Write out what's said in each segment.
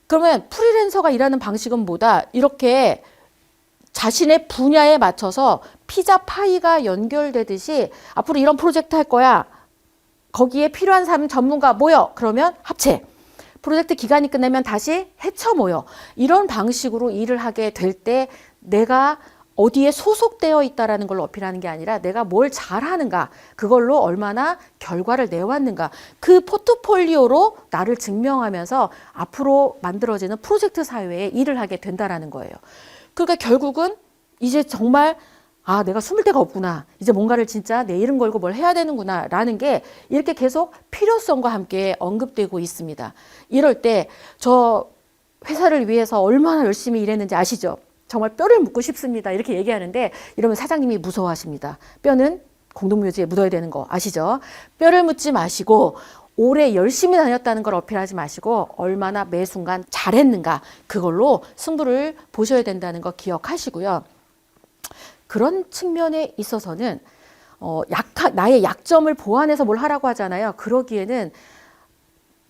그러면 프리랜서가 일하는 방식은 뭐다? 이렇게 자신의 분야에 맞춰서 피자 파이가 연결되듯이 앞으로 이런 프로젝트 할 거야. 거기에 필요한 사람 전문가 모여. 그러면 합체. 프로젝트 기간이 끝나면 다시 해쳐 모여. 이런 방식으로 일을 하게 될 때 내가 어디에 소속되어 있다라는 걸 어필하는 게 아니라 내가 뭘 잘하는가, 그걸로 얼마나 결과를 내왔는가, 그 포트폴리오로 나를 증명하면서 앞으로 만들어지는 프로젝트 사회에 일을 하게 된다라는 거예요. 그러니까 결국은 이제 정말 내가 숨을 데가 없구나. 이제 뭔가를 진짜 내 이름 걸고 뭘 해야 되는구나 라는 게 이렇게 계속 필요성과 함께 언급되고 있습니다. 이럴 때 저 회사를 위해서 얼마나 열심히 일했는지 아시죠? 정말 뼈를 묻고 싶습니다. 이렇게 얘기하는데 이러면 사장님이 무서워하십니다. 뼈는 공동묘지에 묻어야 되는 거 아시죠? 뼈를 묻지 마시고 오래 열심히 다녔다는 걸 어필하지 마시고 얼마나 매 순간 잘했는가, 그걸로 승부를 보셔야 된다는 거 기억하시고요. 그런 측면에 있어서는 나의 약점을 보완해서 뭘 하라고 하잖아요. 그러기에는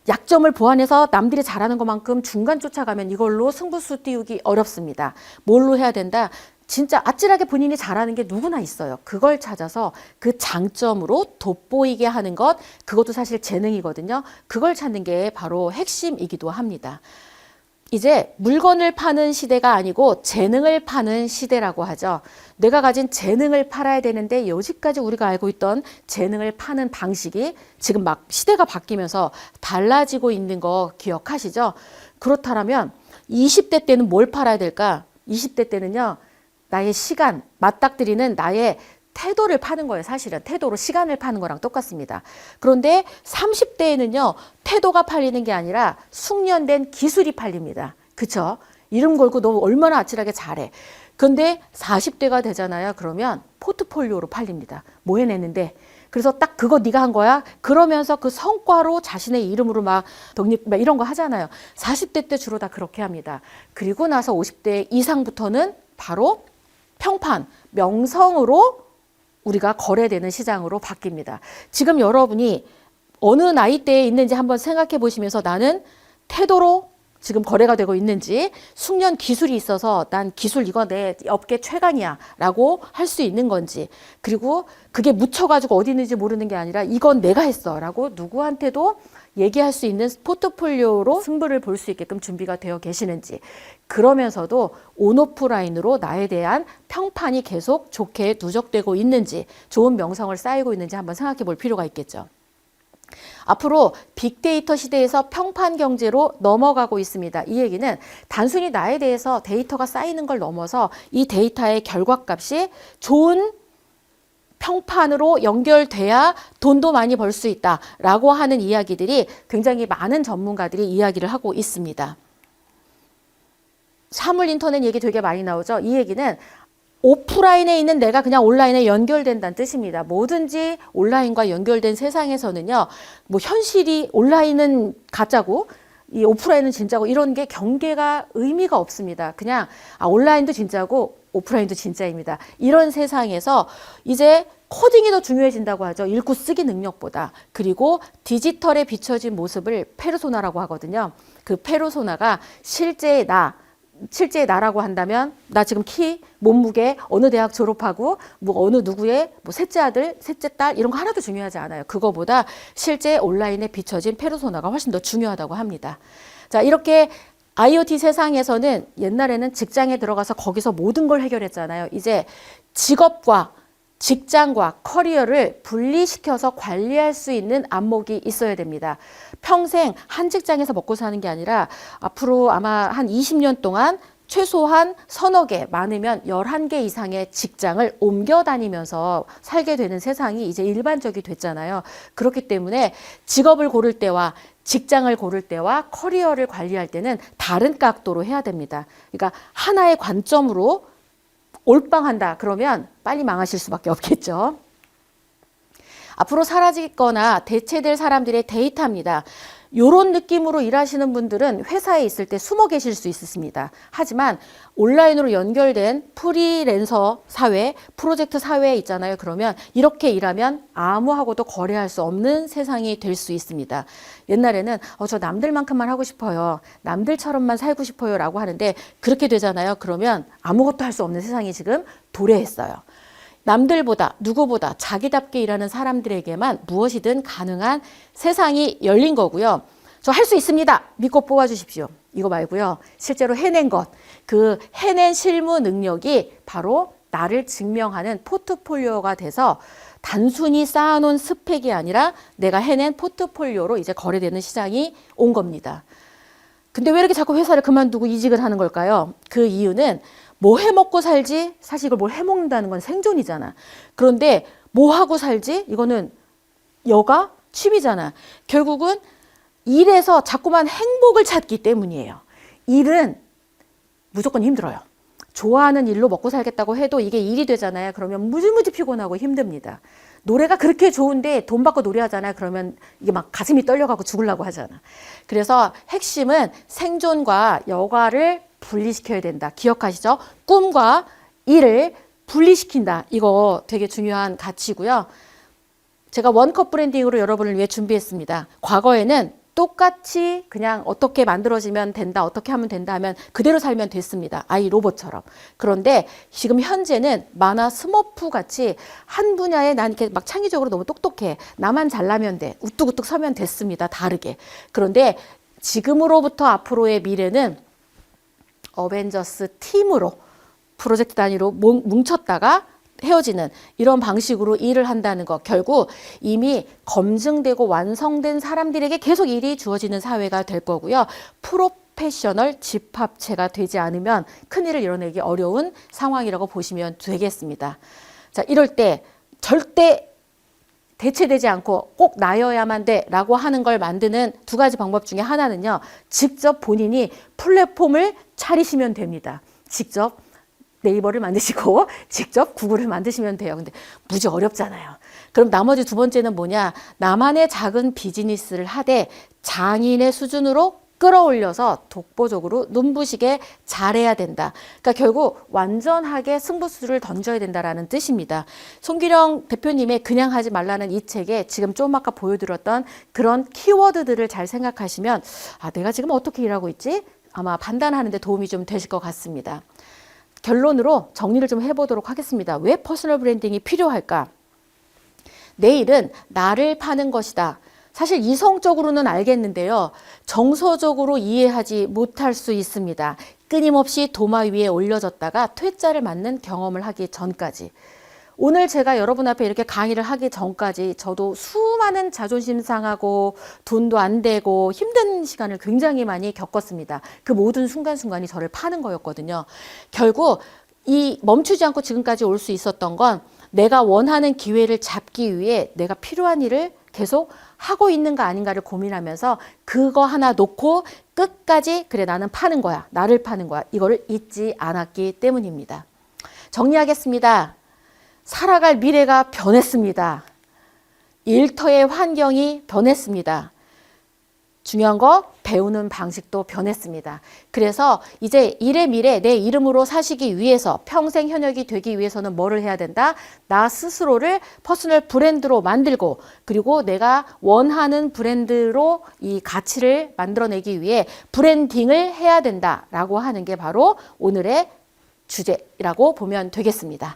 약점을 보완해서 남들이 잘하는 것만큼 중간 쫓아가면 이걸로 승부수 띄우기 어렵습니다. 뭘로 해야 된다? 진짜 아찔하게 본인이 잘하는 게 누구나 있어요. 그걸 찾아서 그 장점으로 돋보이게 하는 것, 그것도 사실 재능이거든요. 그걸 찾는 게 바로 핵심이기도 합니다. 이제 물건을 파는 시대가 아니고 재능을 파는 시대라고 하죠. 내가 가진 재능을 팔아야 되는데 여지까지 우리가 알고 있던 재능을 파는 방식이 지금 막 시대가 바뀌면서 달라지고 있는 거 기억하시죠? 그렇다면 20대 때는 뭘 팔아야 될까? 20대 때는요, 나의 시간, 맞닥뜨리는 나의 태도를 파는 거예요. 사실은 태도로 시간을 파는 거랑 똑같습니다. 그런데 30대에는요, 태도가 팔리는 게 아니라 숙련된 기술이 팔립니다. 그쵸? 이름 걸고 너 얼마나 아찔하게 잘해. 근데 40대가 되잖아요. 그러면 포트폴리오로 팔립니다. 뭐 해냈는데. 그래서 딱 그거 네가 한 거야? 그러면서 그 성과로 자신의 이름으로 막 이런 거 하잖아요. 40대 때 주로 다 그렇게 합니다. 그리고 나서 50대 이상부터는 바로 평판, 명성으로 우리가 거래되는 시장으로 바뀝니다. 지금 여러분이 어느 나이대에 있는지 한번 생각해 보시면서 나는 태도로 지금 거래가 되고 있는지, 숙련 기술이 있어서 난 기술 이거 내 업계 최강이야 라고 할 수 있는 건지, 그리고 그게 묻혀가지고 어디 있는지 모르는 게 아니라 이건 내가 했어 라고 누구한테도 얘기할 수 있는 포트폴리오로 승부를 볼 수 있게끔 준비가 되어 계시는지, 그러면서도 온오프라인으로 나에 대한 평판이 계속 좋게 누적되고 있는지, 좋은 명성을 쌓이고 있는지 한번 생각해 볼 필요가 있겠죠. 앞으로 빅데이터 시대에서 평판 경제로 넘어가고 있습니다. 이 얘기는 단순히 나에 대해서 데이터가 쌓이는 걸 넘어서 이 데이터의 결과값이 좋은 평판으로 연결돼야 돈도 많이 벌 수 있다라고 하는 이야기들이 굉장히 많은 전문가들이 이야기를 하고 있습니다. 사물 인터넷 얘기 되게 많이 나오죠. 이 얘기는 오프라인에 있는 내가 그냥 온라인에 연결된다는 뜻입니다. 뭐든지 온라인과 연결된 세상에서는요, 뭐 현실이 온라인은 가짜고 이 오프라인은 진짜고 이런 게 경계가 의미가 없습니다. 그냥 온라인도 진짜고 오프라인도 진짜입니다. 이런 세상에서 이제 코딩이 더 중요해진다고 하죠. 읽고 쓰기 능력보다. 그리고 디지털에 비춰진 모습을 페르소나라고 하거든요. 그 페르소나가 실제의 나라고 한다면 나 지금 키, 몸무게, 어느 대학 졸업하고 뭐 어느 누구의 뭐 셋째 아들, 셋째 딸 이런 거 하나도 중요하지 않아요. 그거보다 실제 온라인에 비춰진 페르소나가 훨씬 더 중요하다고 합니다. 자, 이렇게 IoT 세상에서는 옛날에는 직장에 들어가서 거기서 모든 걸 해결했잖아요. 이제 직업과 직장과 커리어를 분리시켜서 관리할 수 있는 안목이 있어야 됩니다. 평생 한 직장에서 먹고 사는 게 아니라 앞으로 아마 한 20년 동안 최소한 서너 개, 많으면 11개 이상의 직장을 옮겨 다니면서 살게 되는 세상이 이제 일반적이 됐잖아요. 그렇기 때문에 직업을 고를 때와 직장을 고를 때와 커리어를 관리할 때는 다른 각도로 해야 됩니다. 그러니까 하나의 관점으로 올빵한다 그러면 빨리 망하실 수밖에 없겠죠. 앞으로 사라지거나 대체될 사람들의 데이터입니다. 요런 느낌으로 일하시는 분들은 회사에 있을 때 숨어 계실 수 있습니다. 하지만 온라인으로 연결된 프리랜서 사회, 프로젝트 사회에 있잖아요. 그러면 이렇게 일하면 아무하고도 거래할 수 없는 세상이 될 수 있습니다. 옛날에는 저 남들만큼만 하고 싶어요. 남들처럼만 살고 싶어요. 라고 하는데 그렇게 되잖아요. 그러면 아무것도 할 수 없는 세상이 지금 도래했어요. 남들보다 누구보다 자기답게 일하는 사람들에게만 무엇이든 가능한 세상이 열린 거고요. 저 할 수 있습니다. 믿고 뽑아주십시오. 이거 말고요. 실제로 해낸 것, 그 해낸 실무 능력이 바로 나를 증명하는 포트폴리오가 돼서 단순히 쌓아놓은 스펙이 아니라 내가 해낸 포트폴리오로 이제 거래되는 시장이 온 겁니다. 근데 왜 이렇게 자꾸 회사를 그만두고 이직을 하는 걸까요? 그 이유는 뭐 해먹고 살지? 사실 이걸 뭘 해먹는다는 건 생존이잖아. 그런데 뭐 하고 살지? 이거는 여가? 취미잖아. 결국은 일에서 자꾸만 행복을 찾기 때문이에요. 일은 무조건 힘들어요. 좋아하는 일로 먹고 살겠다고 해도 이게 일이 되잖아요. 그러면 무지무지 피곤하고 힘듭니다. 노래가 그렇게 좋은데 돈 받고 노래하잖아요. 그러면 이게 막 가슴이 떨려가고 죽으려고 하잖아. 그래서 핵심은 생존과 여가를 분리시켜야 된다. 기억하시죠? 꿈과 일을 분리시킨다. 이거 되게 중요한 가치고요. 제가 원컵 브랜딩으로 여러분을 위해 준비했습니다. 과거에는 똑같이 그냥 어떻게 만들어지면 된다, 어떻게 하면 된다 하면 그대로 살면 됐습니다. 아이 로봇처럼. 그런데 지금 현재는 만화 스머프 같이 한 분야에 난 이렇게 막 창의적으로 너무 똑똑해. 나만 잘나면 돼. 우뚝우뚝 서면 됐습니다. 다르게. 그런데 지금으로부터 앞으로의 미래는 어벤져스 팀으로 프로젝트 단위로 뭉쳤다가 헤어지는 이런 방식으로 일을 한다는 것. 결국 이미 검증되고 완성된 사람들에게 계속 일이 주어지는 사회가 될 거고요. 프로페셔널 집합체가 되지 않으면 큰일을 이뤄내기 어려운 상황이라고 보시면 되겠습니다. 자, 이럴 때 절대 대체되지 않고 꼭 나여야만 돼 라고 하는 걸 만드는 두 가지 방법 중에 하나는요. 직접 본인이 플랫폼을 차리시면 됩니다. 직접 네이버를 만드시고 직접 구글을 만드시면 돼요. 근데 무지 어렵잖아요. 그럼 나머지 두 번째는 뭐냐? 나만의 작은 비즈니스를 하되 장인의 수준으로 끌어올려서 독보적으로 눈부시게 잘해야 된다. 그러니까 결국 완전하게 승부수를 던져야 된다라는 뜻입니다. 송기령 대표님의 그냥 하지 말라는 이 책에 지금 좀 아까 보여드렸던 그런 키워드들을 잘 생각하시면 내가 지금 어떻게 일하고 있지? 아마 판단하는 데 도움이 좀 되실 것 같습니다. 결론으로 정리를 좀 해보도록 하겠습니다. 왜 퍼스널 브랜딩이 필요할까? 내 일은 나를 파는 것이다. 사실 이성적으로는 알겠는데요. 정서적으로 이해하지 못할 수 있습니다. 끊임없이 도마 위에 올려졌다가 퇴짜를 맞는 경험을 하기 전까지. 오늘 제가 여러분 앞에 이렇게 강의를 하기 전까지 저도 수많은 자존심 상하고 돈도 안 되고 힘든 시간을 굉장히 많이 겪었습니다. 그 모든 순간순간이 저를 파는 거였거든요. 결국 이 멈추지 않고 지금까지 올 수 있었던 건 내가 원하는 기회를 잡기 위해 내가 필요한 일을 계속 하고 있는가 아닌가를 고민하면서 그거 하나 놓고 끝까지 그래 나는 파는 거야. 나를 파는 거야. 이거를 잊지 않았기 때문입니다. 정리하겠습니다. 살아갈 미래가 변했습니다. 일터의 환경이 변했습니다. 중요한 거 배우는 방식도 변했습니다. 그래서 이제 일의 미래 내 이름으로 사시기 위해서 평생 현역이 되기 위해서는 뭐를 해야 된다? 나 스스로를 퍼스널 브랜드로 만들고 그리고 내가 원하는 브랜드로 이 가치를 만들어내기 위해 브랜딩을 해야 된다라고 하는 게 바로 오늘의 주제라고 보면 되겠습니다.